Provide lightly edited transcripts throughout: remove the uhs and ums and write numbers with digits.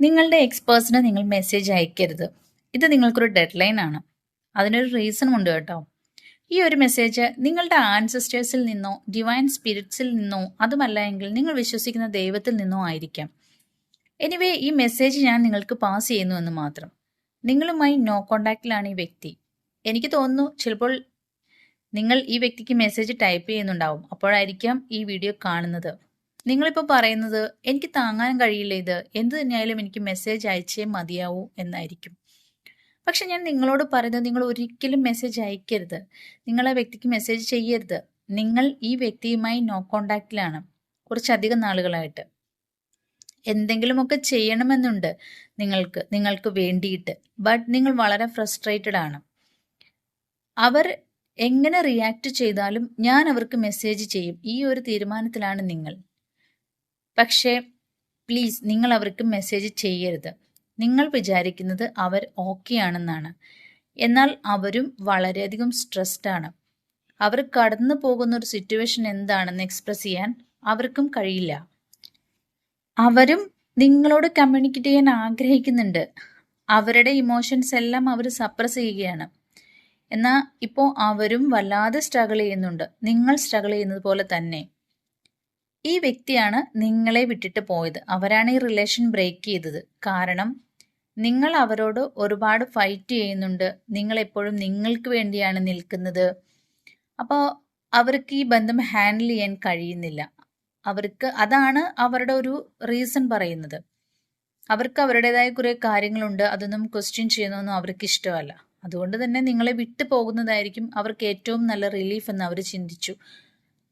നിങ്ങളുടെ എക്സ്പേഴ്സിന് നിങ്ങൾ മെസ്സേജ് അയക്കരുത്. ഇത് നിങ്ങൾക്കൊരു ഡെഡ് ലൈൻ ആണ്. അതിനൊരു റീസണും ഉണ്ട് കേട്ടോ. ഈ ഒരു മെസ്സേജ് നിങ്ങളുടെ ആൻസസ്റ്റേഴ്സിൽ നിന്നോ ഡിവൈൻ സ്പിരിറ്റ്സിൽ നിന്നോ അതുമല്ല എങ്കിൽ നിങ്ങൾ വിശ്വസിക്കുന്ന ദൈവത്തിൽ നിന്നോ ആയിരിക്കാം. എനിവേ, ഈ മെസ്സേജ് ഞാൻ നിങ്ങൾക്ക് പാസ് ചെയ്യുന്നു എന്ന് മാത്രം. നിങ്ങളുമായി നോ കോണ്ടാക്റ്റിലാണ് ഈ വ്യക്തി. എനിക്ക് തോന്നുന്നു ചിലപ്പോൾ നിങ്ങൾ ഈ വ്യക്തിക്ക് മെസ്സേജ് ടൈപ്പ് ചെയ്യുന്നുണ്ടാവും. അപ്പോഴായിരിക്കാം ഈ വീഡിയോ കാണുന്നത്. നിങ്ങളിപ്പോൾ പറയുന്നത് എനിക്ക് താങ്ങാൻ കഴിയില്ല, ഇത് എന്ത് തന്നെയായാലും എനിക്ക് മെസ്സേജ് അയച്ചേ മതിയാവൂ എന്നായിരിക്കും. പക്ഷെ ഞാൻ നിങ്ങളോട് പറയുന്നത്, നിങ്ങൾ ഒരിക്കലും മെസ്സേജ് അയക്കരുത്. നിങ്ങൾ ആ വ്യക്തിക്ക് മെസ്സേജ് ചെയ്യരുത്. നിങ്ങൾ ഈ വ്യക്തിയുമായി നോ കോണ്ടാക്റ്റിലാണ് കുറച്ചധികം നാളുകളായിട്ട്. എന്തെങ്കിലുമൊക്കെ ചെയ്യണമെന്നുണ്ട് നിങ്ങൾക്ക് വേണ്ടിയിട്ട്. ബട്ട് നിങ്ങൾ വളരെ ഫ്രസ്ട്രേറ്റഡ് ആണ്. അവർ എങ്ങനെ റിയാക്ട് ചെയ്താലും ഞാൻ അവർക്ക് മെസ്സേജ് ചെയ്യും, ഈ ഒരു തീരുമാനത്തിലാണ് നിങ്ങൾ. പക്ഷേ പ്ലീസ്, നിങ്ങൾ അവർക്ക് മെസ്സേജ് ചെയ്യരുത്. നിങ്ങൾ വിചാരിക്കുന്നത് അവർ ഓക്കെ ആണെന്നാണ്. എന്നാൽ അവരും വളരെയധികം സ്ട്രെസ്ഡ് ആണ്. അവർ കടന്നു പോകുന്ന ഒരു സിറ്റുവേഷൻ എന്താണെന്ന് എക്സ്പ്രസ് ചെയ്യാൻ അവർക്കും കഴിയില്ല. അവരും നിങ്ങളോട് കമ്മ്യൂണിക്കേറ്റ് ചെയ്യാൻ ആഗ്രഹിക്കുന്നുണ്ട്. അവരുടെ ഇമോഷൻസ് എല്ലാം അവർ സപ്രസ് ചെയ്യുകയാണ്. എന്നാൽ ഇപ്പോൾ അവരും വല്ലാതെ സ്ട്രഗിൾ ചെയ്യുന്നുണ്ട്, നിങ്ങൾ സ്ട്രഗിൾ ചെയ്യുന്നത് പോലെ തന്നെ. ഈ വ്യക്തിയാണ് നിങ്ങളെ വിട്ടിട്ട് പോയത്. അവരാണ് ഈ റിലേഷൻ ബ്രേക്ക് ചെയ്തത്. കാരണം നിങ്ങൾ അവരോട് ഒരുപാട് ഫൈറ്റ് ചെയ്യുന്നുണ്ട്. നിങ്ങൾ എപ്പോഴും നിങ്ങൾക്ക് വേണ്ടിയാണ് നിൽക്കുന്നത്. അപ്പോൾ അവർക്ക് ഈ ബന്ധം ഹാൻഡിൽ ചെയ്യാൻ കഴിയുന്നില്ല. അതാണ് അവരുടെ ഒരു റീസൺ പറയുന്നത്. അവർക്ക് അവരുടേതായ കുറെ കാര്യങ്ങളുണ്ട്, അതൊന്നും ക്വസ്റ്റ്യൻ ചെയ്യുന്നതൊന്നും അവർക്ക് ഇഷ്ടമല്ല. അതുകൊണ്ട് തന്നെ നിങ്ങളെ വിട്ടു പോകുന്നതായിരിക്കും അവർക്ക് ഏറ്റവും നല്ല റിലീഫ് എന്ന് അവർ ചിന്തിച്ചു.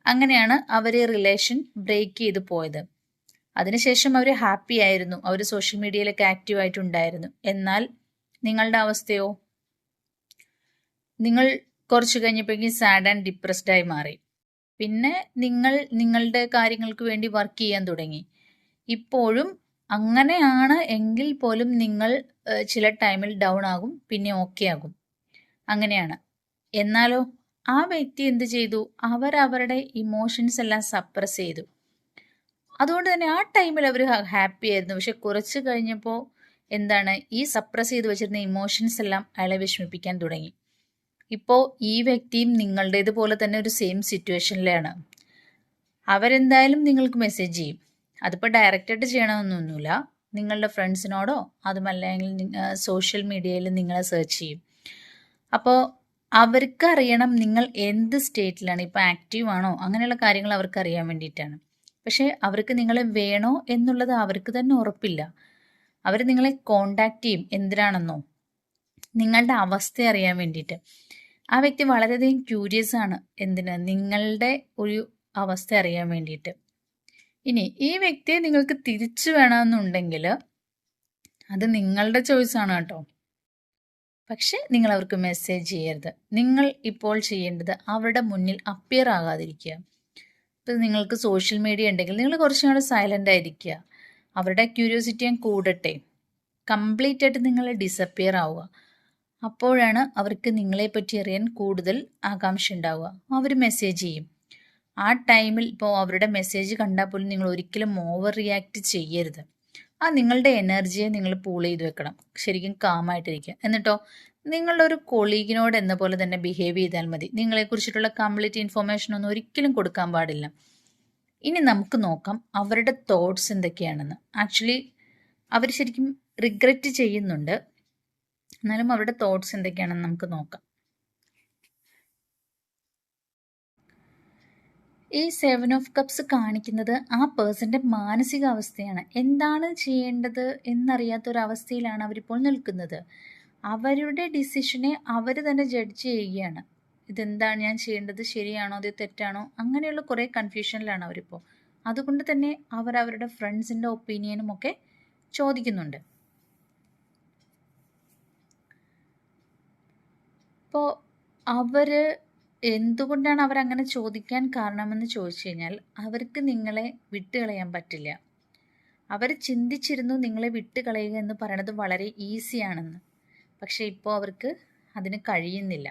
അങ്ങനെയാണ് അവർ റിലേഷൻ ബ്രേക്ക് ചെയ്ത് പോയത്. അതിനുശേഷം അവർ ഹാപ്പി ആയിരുന്നു, അവർ സോഷ്യൽ മീഡിയയിലൊക്കെ ആക്റ്റീവ് ആയിട്ടുണ്ടായിരുന്നു. എന്നാൽ നിങ്ങളുടെ അവസ്ഥയോ? നിങ്ങൾ കുറച്ച് കഴിഞ്ഞപ്പോഴേക്കും സാഡ് ആൻഡ് ഡിപ്രസ്ഡ് ആയി മാറി. പിന്നെ നിങ്ങൾ നിങ്ങളുടെ കാര്യങ്ങൾക്ക് വേണ്ടി വർക്ക് ചെയ്യാൻ തുടങ്ങി. ഇപ്പോഴും അങ്ങനെയാണ് എങ്കിൽ പോലും നിങ്ങൾ ചില ടൈമിൽ ഡൗൺ ആകും, പിന്നെ ഓക്കെ ആകും. അങ്ങനെയാണ്. എന്നാലോ ആ വ്യക്തി എന്ത് ചെയ്തു? അവരുടെ ഇമോഷൻസ് എല്ലാം സപ്രസ് ചെയ്തു. അതുകൊണ്ട് തന്നെ ആ ടൈമിൽ അവർ ഹാപ്പി ആയിരുന്നു. പക്ഷെ കുറച്ച് കഴിഞ്ഞപ്പോൾ എന്താണ്, ഈ സപ്രസ് ചെയ്ത് വെച്ചിരുന്ന ഇമോഷൻസ് എല്ലാം അയാളെ വിഷമിപ്പിക്കാൻ തുടങ്ങി. ഇപ്പോൾ ഈ വ്യക്തിയും നിങ്ങളുടേതുപോലെ തന്നെ ഒരു സെയിം സിറ്റുവേഷനിലാണ്. അവരെന്തായാലും നിങ്ങൾക്ക് മെസ്സേജ് ചെയ്യും. അതിപ്പോൾ ഡയറക്റ്റായിട്ട് ചെയ്യണമെന്നൊന്നുമില്ല. നിങ്ങളുടെ ഫ്രണ്ട്സിനോടോ അതുമല്ലെങ്കിൽ സോഷ്യൽ മീഡിയയിൽ നിങ്ങളെ സെർച്ച് ചെയ്യും. അപ്പോൾ അവർക്ക് അറിയണം നിങ്ങൾ എന്ത് സ്റ്റേറ്റിലാണ്, ഇപ്പോൾ ആക്റ്റീവ് ആണോ, അങ്ങനെയുള്ള കാര്യങ്ങൾ അവർക്ക് അറിയാൻ വേണ്ടിയിട്ടാണ്. പക്ഷേ അവർക്ക് നിങ്ങളെ വേണോ എന്നുള്ളത് അവർക്ക് തന്നെ ഉറപ്പില്ല. അവർ നിങ്ങളെ കോണ്ടാക്ട് ചെയ്യും. എന്തിനാണെന്നോ? നിങ്ങളുടെ അവസ്ഥ അറിയാൻ വേണ്ടിയിട്ട്. ആ വ്യക്തി വളരെയധികം ക്യൂരിയസ് ആണ്. എന്തിന്? നിങ്ങളുടെ ഒരു അവസ്ഥ അറിയാൻ വേണ്ടിയിട്ട്. ഇനി ഈ വ്യക്തിയെ നിങ്ങൾക്ക് തിരിച്ചു വേണമെന്നുണ്ടെങ്കിൽ അത് നിങ്ങളുടെ ചോയ്സ് ആണ് കേട്ടോ. പക്ഷെ നിങ്ങൾ അവർക്ക് മെസ്സേജ് ചെയ്യരുത്. നിങ്ങൾ ഇപ്പോൾ ചെയ്യേണ്ടത് അവരുടെ മുന്നിൽ അപ്പിയർ ആകാതിരിക്കുക. ഇപ്പം നിങ്ങൾക്ക് സോഷ്യൽ മീഡിയ ഉണ്ടെങ്കിൽ നിങ്ങൾ കുറച്ചും കൂടെ സൈലൻ്റ് ആയിരിക്കുക. അവരുടെ ക്യൂരിയോസിറ്റി കൂടട്ടെ. കംപ്ലീറ്റ് ആയിട്ട് നിങ്ങൾ ഡിസപ്പിയർ ആവുക. അപ്പോഴാണ് അവർക്ക് നിങ്ങളെപ്പറ്റി അറിയാൻ കൂടുതൽ ആകാംക്ഷ ഉണ്ടാവുക. അവർ മെസ്സേജ് ചെയ്യും. ആ ടൈമിൽ ഇപ്പോൾ അവരുടെ മെസ്സേജ് കണ്ടാൽ പോലും നിങ്ങൾ ഒരിക്കലും ഓവർ റിയാക്ട് ചെയ്യരുത്. ആ നിങ്ങളുടെ എനർജിയെ നിങ്ങൾ പൂൾ ചെയ്ത് വെക്കണം. ശരിക്കും കാമായിട്ടിരിക്കുക. എന്നിട്ടോ നിങ്ങളുടെ ഒരു കൊളീഗിനോട് എന്ന പോലെ തന്നെ ബിഹേവ് ചെയ്താൽ മതി. നിങ്ങളെക്കുറിച്ചിട്ടുള്ള കംപ്ലീറ്റ് ഇൻഫർമേഷൻ ഒന്നും ഒരിക്കലും കൊടുക്കാൻ പാടില്ല. ഇനി നമുക്ക് നോക്കാം അവരുടെ തോട്ട്സ് എന്തൊക്കെയാണെന്ന്. ആക്ച്വലി അവർ ശരിക്കും റിഗ്രറ്റ് ചെയ്യുന്നുണ്ട്. എന്നാലും അവരുടെ തോട്ട്സ് എന്തൊക്കെയാണെന്ന് നമുക്ക് നോക്കാം. ഈ 7 ഓഫ് കപ്സ് കാണിക്കുന്നത് ആ പേഴ്സൻ്റെ മാനസികാവസ്ഥയാണ്. എന്താണ് ചെയ്യേണ്ടത് എന്നറിയാത്തൊരവസ്ഥയിലാണ് അവരിപ്പോൾ നിൽക്കുന്നത്. അവരുടെ ഡിസിഷനെ അവർ തന്നെ ജഡ്ജ് ചെയ്യുകയാണ്. ഇതെന്താണ് ഞാൻ ചെയ്യേണ്ടത്, ശരിയാണോ അത് തെറ്റാണോ, അങ്ങനെയുള്ള കുറേ കൺഫ്യൂഷനിലാണ് അവരിപ്പോൾ. അതുകൊണ്ട് തന്നെ അവരുടെ ഫ്രണ്ട്സിൻ്റെ ഒപ്പീനിയനും ഒക്കെ ചോദിക്കുന്നുണ്ട്. അപ്പോൾ എന്തുകൊണ്ടാണ് അവരങ്ങനെ ചോദിക്കാൻ കാരണമെന്ന് ചോദിച്ചു കഴിഞ്ഞാൽ അവർക്ക് നിങ്ങളെ വിട്ടുകളയാൻ പറ്റില്ല. അവർ ചിന്തിച്ചിരുന്നു നിങ്ങളെ വിട്ടുകളയുക എന്ന് പറയണത് വളരെ ഈസിയാണെന്ന്. പക്ഷെ ഇപ്പോൾ അവർക്ക് അതിന് കഴിയുന്നില്ല.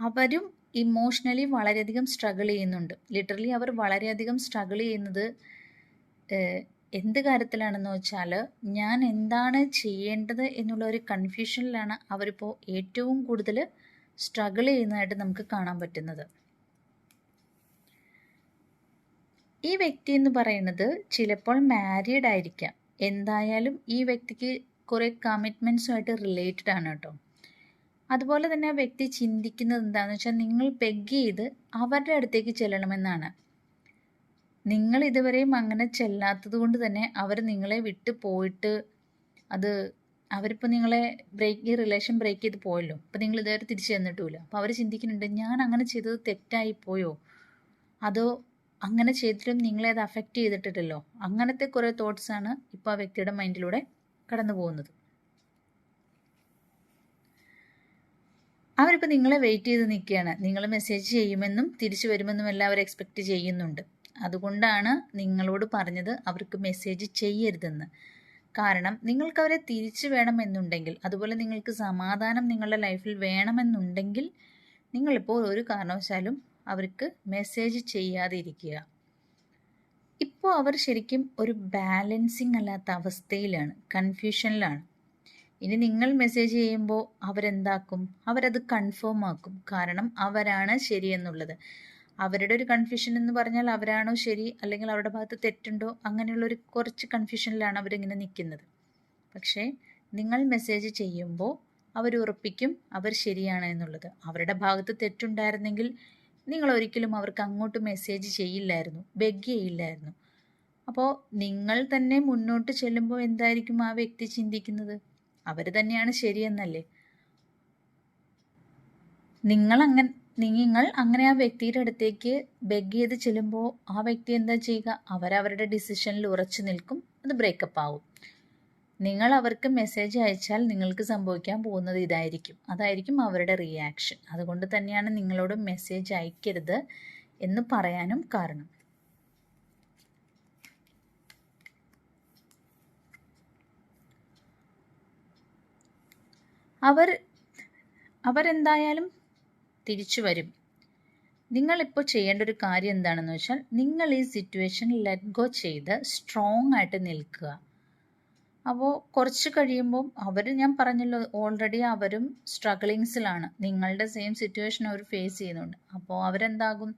അവരും ഇമോഷണലി വളരെയധികം സ്ട്രഗിൾ ചെയ്യുന്നുണ്ട്. ലിറ്ററലി അവർ വളരെയധികം സ്ട്രഗിൾ ചെയ്യുന്നത് എന്ത് കാര്യത്തിലാണെന്ന് വെച്ചാൽ ഞാൻ എന്താണ് ചെയ്യേണ്ടത് എന്നുള്ള ഒരു കൺഫ്യൂഷനിലാണ് അവരിപ്പോൾ ഏറ്റവും കൂടുതൽ സ്ട്രഗിൾ ചെയ്യുന്നതായിട്ട് നമുക്ക് കാണാൻ പറ്റുന്നത്. ഈ വ്യക്തി എന്ന് പറയുന്നത് ചിലപ്പോൾ മാരീഡ് ആയിരിക്കാം. എന്തായാലും ഈ വ്യക്തിക്ക് കുറേ കമ്മിറ്റ്മെൻറ്റ്സുമായിട്ട് റിലേറ്റഡ് ആണ് കേട്ടോ. അതുപോലെ തന്നെ ആ വ്യക്തി ചിന്തിക്കുന്നത് എന്താണെന്ന് വെച്ചാൽ നിങ്ങൾ ബെഗ് ചെയ്ത് അവരുടെ അടുത്തേക്ക് ചെല്ലണമെന്നാണ്. നിങ്ങൾ ഇതുവരെയും അങ്ങനെ ചെല്ലാത്തത് കൊണ്ട് തന്നെ അവർ നിങ്ങളെ വിട്ട് പോയിട്ട് അത് അവരിപ്പോൾ നിങ്ങളെ ഈ റിലേഷൻ ബ്രേക്ക് ചെയ്ത് പോയല്ലോ. അപ്പോൾ നിങ്ങൾ ഇതുവരെ തിരിച്ചു ചെന്നിട്ടുമില്ല. അപ്പോൾ അവർ ചിന്തിക്കുന്നുണ്ട്, ഞാൻ അങ്ങനെ ചെയ്തത് തെറ്റായി പോയോ, അതോ അങ്ങനെ ചെയ്തിട്ടും നിങ്ങളെ അത് അഫക്റ്റ് ചെയ്തിട്ടില്ലല്ലോ. അങ്ങനത്തെ കുറേ തോട്ട്സാണ് ഇപ്പോൾ ആ വ്യക്തിയുടെ മൈൻഡിലൂടെ കടന്നു പോകുന്നത്. അവരിപ്പോൾ നിങ്ങളെ വെയിറ്റ് ചെയ്ത് നിൽക്കുകയാണ്. നിങ്ങൾ മെസ്സേജ് ചെയ്യുമെന്നും തിരിച്ചു വരുമെന്നും എല്ലാം അവർ എക്സ്പെക്റ്റ് ചെയ്യുന്നുണ്ട്. അതുകൊണ്ടാണ് നിങ്ങളോട് പറഞ്ഞത് അവർക്ക് മെസ്സേജ് ചെയ്യരുതെന്ന്. കാരണം നിങ്ങൾക്ക് അവരെ തിരിച്ചു വേണമെന്നുണ്ടെങ്കിൽ, അതുപോലെ നിങ്ങൾക്ക് സമാധാനം നിങ്ങളുടെ ലൈഫിൽ വേണമെന്നുണ്ടെങ്കിൽ നിങ്ങളിപ്പോൾ ഒരു കാരണവശാലും അവർക്ക് മെസ്സേജ് ചെയ്യാതെ ഇരിക്കുക. ഇപ്പോൾ അവർ ശരിക്കും ഒരു ബാലൻസിങ് അല്ലാത്ത അവസ്ഥയിലാണ്, കൺഫ്യൂഷനിലാണ്. ഇനി നിങ്ങൾ മെസ്സേജ് ചെയ്യുമ്പോൾ അവരെന്താക്കും, അവരത് കൺഫേം ആക്കും. കാരണം അവരാണ് ശരിയെന്നുള്ളത്. അവരുടെ ഒരു കൺഫ്യൂഷൻ എന്ന് പറഞ്ഞാൽ അവരാണോ ശരി, അല്ലെങ്കിൽ അവരുടെ ഭാഗത്ത് തെറ്റുണ്ടോ, അങ്ങനെയുള്ളൊരു കുറച്ച് കൺഫ്യൂഷനിലാണ് അവരിങ്ങനെ നിൽക്കുന്നത്. പക്ഷേ നിങ്ങൾ മെസ്സേജ് ചെയ്യുമ്പോൾ അവർ ഉറപ്പിക്കും അവർ ശരിയാണ് എന്നുള്ളത്. അവരുടെ ഭാഗത്ത് തെറ്റുണ്ടായിരുന്നെങ്കിൽ നിങ്ങൾ ഒരിക്കലും അവർക്ക് അങ്ങോട്ട് മെസ്സേജ് ചെയ്യില്ലായിരുന്നു, ബെഗ് ചെയ്യില്ലായിരുന്നു. അപ്പോൾ നിങ്ങൾ തന്നെ മുന്നോട്ട് ചെല്ലുമ്പോൾ എന്തായിരിക്കും ആ വ്യക്തി ചിന്തിക്കുന്നത്? അവർ തന്നെയാണ് ശരിയെന്നല്ലേ. നിങ്ങൾ അങ്ങനെ ആ വ്യക്തിയുടെ അടുത്തേക്ക് ബെഗ് ചെയ്ത് ചെല്ലുമ്പോൾ ആ വ്യക്തി എന്താ ചെയ്യുക? അവരവരുടെ ഡിസിഷനിൽ ഉറച്ചു നിൽക്കും, അത് ബ്രേക്കപ്പ് ആവും. നിങ്ങൾ അവർക്ക് മെസ്സേജ് അയച്ചാൽ നിങ്ങൾക്ക് സംഭവിക്കാൻ പോകുന്നത് ഇതായിരിക്കും. അതായിരിക്കും അവരുടെ റിയാക്ഷൻ. അതുകൊണ്ട് തന്നെയാണ് നിങ്ങളോട് മെസ്സേജ് അയക്കരുത് എന്ന് പറയാനും കാരണം. അവരെന്തായാലും തിരിച്ചു വരും. നിങ്ങളിപ്പോൾ ചെയ്യേണ്ട ഒരു കാര്യം എന്താണെന്ന് വെച്ചാൽ, നിങ്ങൾ ഈ സിറ്റുവേഷൻ ലെറ്റ് ഗോ ചെയ്ത് സ്ട്രോങ് ആയിട്ട് നിൽക്കുക. അപ്പോൾ കുറച്ച് കഴിയുമ്പം ഞാൻ പറഞ്ഞല്ലോ, ഓൾറെഡി അവരും സ്ട്രഗിളിങ്സിലാണ്. നിങ്ങളുടെ സെയിം സിറ്റുവേഷൻ അവർ ഫേസ് ചെയ്യുന്നുണ്ട്. അപ്പോൾ അവരെന്താകും,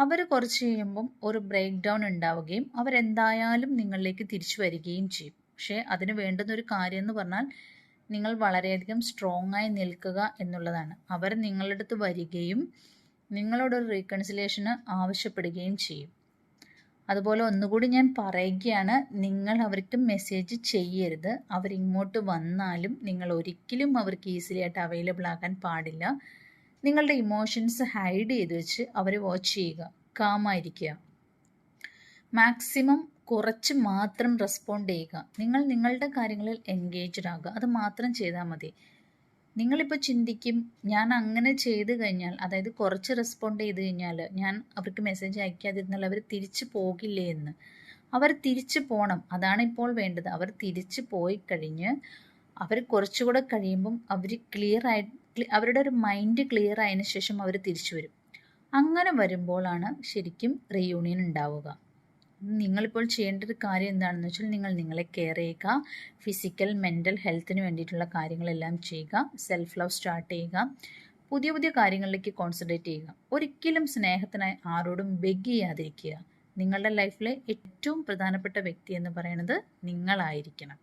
അവർ കുറച്ച് കഴിയുമ്പം ഒരു ബ്രേക്ക് ഡൗൺ ഉണ്ടാവുകയും അവരെന്തായാലും നിങ്ങളിലേക്ക് തിരിച്ചു വരികയും ചെയ്യും. പക്ഷേ അതിന് വേണ്ടുന്നൊരു കാര്യം എന്ന് പറഞ്ഞാൽ നിങ്ങൾ വളരെയധികം സ്ട്രോങ് ആയി നിൽക്കുക എന്നുള്ളതാണ്. അവർ നിങ്ങളുടെ അടുത്ത് വരികയും നിങ്ങളോടൊരു റീകൺസിലേഷന് ആവശ്യപ്പെടുകയും ചെയ്യും. അതുപോലെ ഒന്നുകൂടി ഞാൻ പറയുകയാണ്, നിങ്ങൾ അവർക്ക് മെസ്സേജ് ചെയ്യരുത്. അവരിങ്ങോട്ട് വന്നാലും നിങ്ങൾ ഒരിക്കലും അവർക്ക് ഈസിലി ആയിട്ട് അവൈലബിൾ ആകാൻ പാടില്ല. നിങ്ങളുടെ ഇമോഷൻസ് ഹൈഡ് ചെയ്ത് വെച്ച് അവരെ വാച്ച് ചെയ്യുക, കാമായിരിക്കുക. മാക്സിമം കുറച്ച് മാത്രം റെസ്പോണ്ട് ചെയ്യുക. നിങ്ങൾ നിങ്ങളുടെ കാര്യങ്ങളിൽ എൻഗേജ്ഡ് ആകുക, അത് മാത്രം ചെയ്താൽ മതി. നിങ്ങളിപ്പോൾ ചിന്തിക്കും, ഞാൻ അങ്ങനെ ചെയ്ത് കഴിഞ്ഞാൽ, അതായത് കുറച്ച് റെസ്പോണ്ട് ചെയ്ത് കഴിഞ്ഞാൽ ഞാൻ അവർക്ക് മെസ്സേജ് അയക്കാതിരുന്നാൽ അവർ തിരിച്ചു പോകില്ലേ എന്ന്. അവർ തിരിച്ചു പോകണം, അതാണ് ഇപ്പോൾ വേണ്ടത്. അവർ തിരിച്ചു പോയി കഴിഞ്ഞ് അവർ കുറച്ചുകൂടെ കഴിയുമ്പം അവർ അവരുടെ ഒരു മൈൻഡ് ക്ലിയർ ആയതിനു ശേഷം അവർ തിരിച്ചു വരും. അങ്ങനെ വരുമ്പോഴാണ് ശരിക്കും റീയൂണിയൻ ഉണ്ടാവുക. നിങ്ങളിപ്പോൾ ചെയ്യേണ്ട ഒരു കാര്യം എന്താണെന്ന് വെച്ചാൽ, നിങ്ങൾ നിങ്ങളെ കെയർ ചെയ്യുക, ഫിസിക്കൽ മെൻ്റൽ ഹെൽത്തിന് വേണ്ടിയിട്ടുള്ള കാര്യങ്ങളെല്ലാം ചെയ്യുക, സെൽഫ് ലവ് സ്റ്റാർട്ട് ചെയ്യുക, പുതിയ പുതിയ കാര്യങ്ങളിലേക്ക് കോൺസെൻട്രേറ്റ് ചെയ്യുക. ഒരിക്കലും സ്നേഹത്തിനായി ആരോടും ബെഗ് ചെയ്യാതിരിക്കുക. നിങ്ങളുടെ ലൈഫിലെ ഏറ്റവും പ്രധാനപ്പെട്ട വ്യക്തി എന്ന് പറയുന്നത് നിങ്ങളായിരിക്കണം.